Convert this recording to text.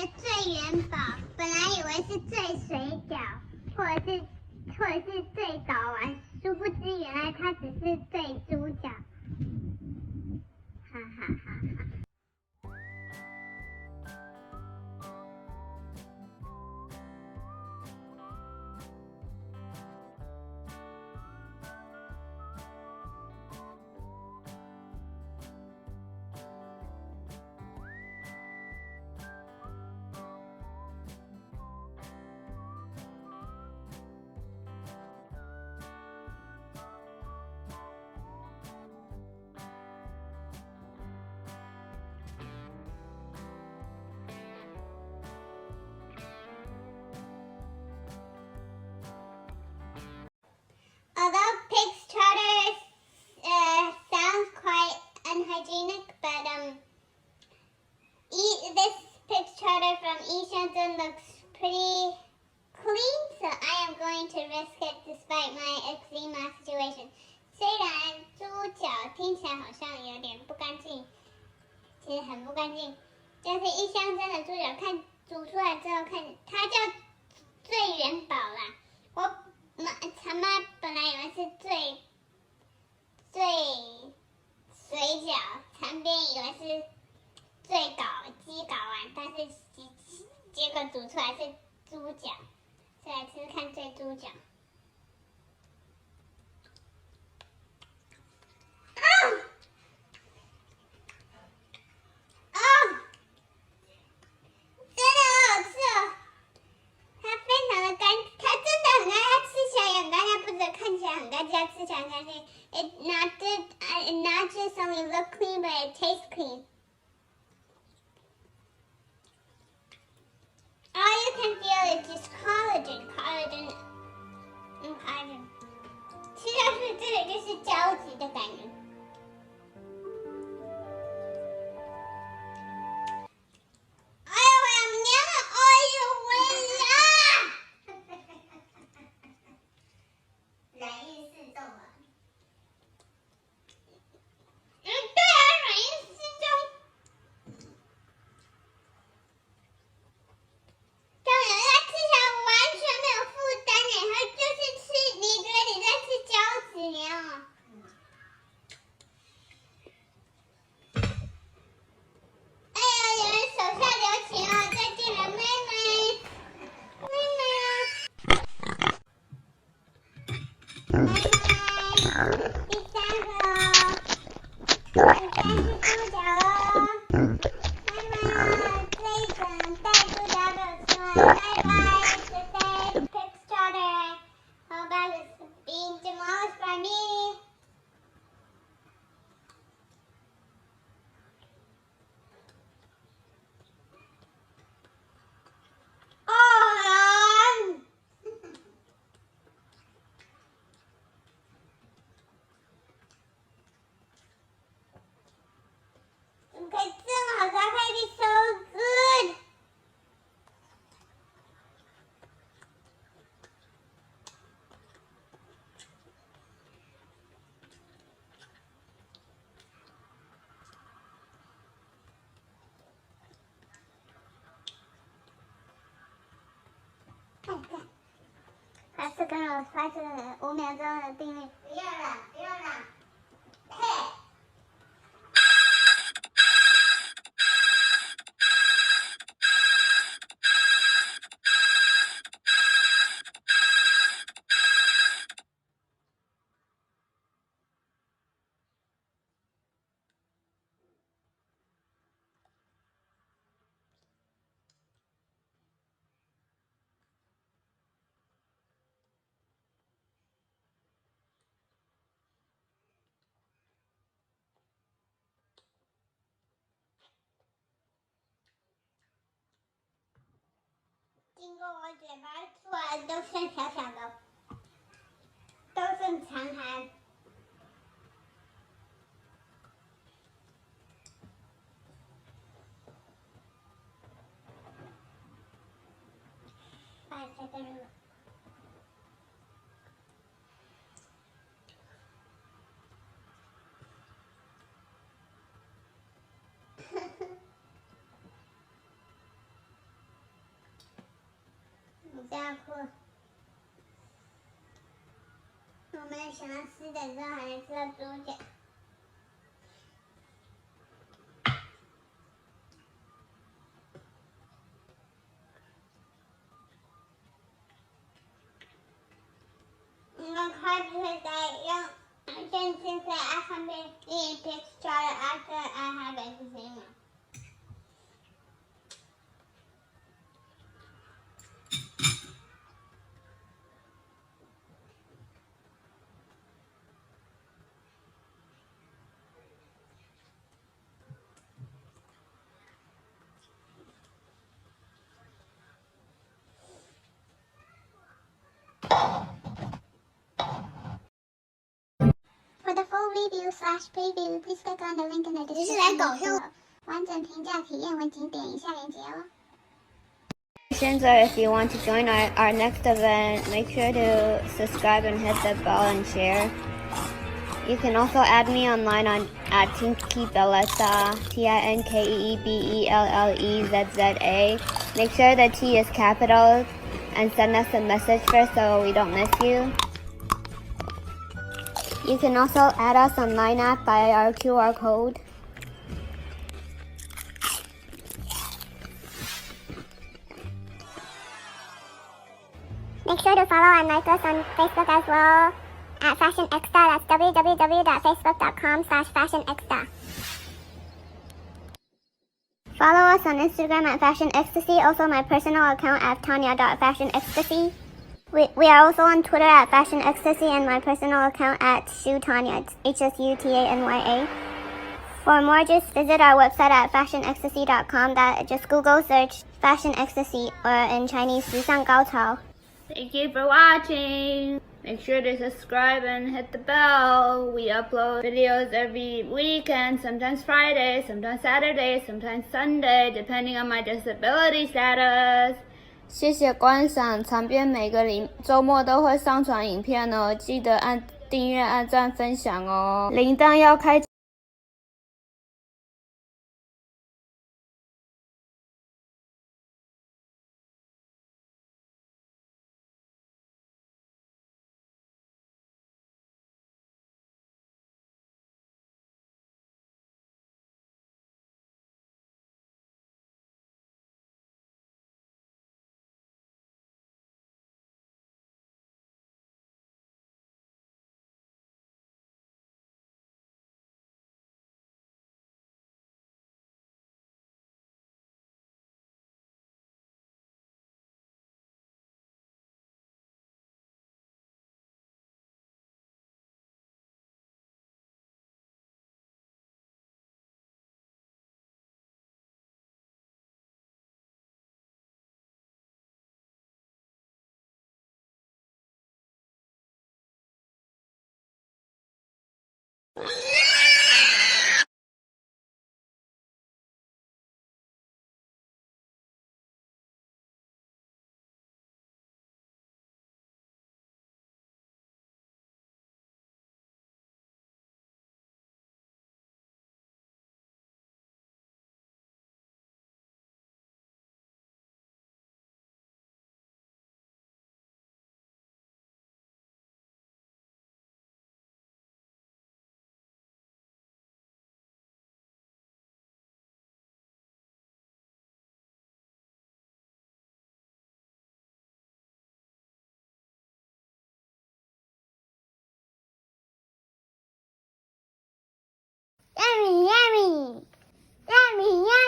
的最元宝，本来以为是最水饺，或者是最睾丸，殊不知原来它只是最猪脚，哈哈哈哈。Although pig's trotters sounds quite unhygienic, but this pig's trotter from Siang Jhai looks pretty clean, so I am going to risk it despite my eczema situation. 虽然猪脚听起来好像有点不干净，其实很不干净，但是一箱真的猪脚看煮出来之后看，它叫最元宝啦。我妈本来以为是最水饺，残边以为是最鸡睾丸，但是结果煮出来是猪脚，所以来吃吃看最猪脚。吃起来很干净。It not just only look clean, but it tastes clean. All you can feel is just collagen. 吃下去这里就是胶质的感觉。还是跟我发生了5秒钟的定律。不要了，不要了。嘿。经过我嘴巴出来的都算小小的，都是长寒。快再跟入。架裤。我们喜欢吃的之后还能吃到猪脚。筷子会在用现在 I have been eating pig starter after I have eczema. For the full review/preview, please click on the link in the description below. 完整评价体验文请点以下链接哦。If you want to join our next event, make sure to subscribe and hit the bell and share. You can also add me online at Tinkeebellezza, Tinkeebellezza. Make sure the T is capital and send us a message first so we don't miss you. You can also add us on Line app by our QR code. Make sure to follow and like us on Facebook as well at fashionecsta. That's www.facebook.com/fashionecsta. Follow us on Instagram at fashionecstasy. Also my personal account at tanya.fashionecstasy. We are also on Twitter at fashionecstasy and my personal account at shutanya. It's HSUTANYA. For more, just visit our website at fashionecstasy.com. Just Google search Fashion Ecstasy or in Chinese 时尚高潮. Thank you for watching. Make sure to subscribe and hit the bell. We upload videos every weekend, sometimes Friday, sometimes Saturday, sometimes Sunday, depending on my disability status. 谢谢观赏，长编每个周末都会上传影片哦，记得按订阅、按赞、分享哦，铃铛要开。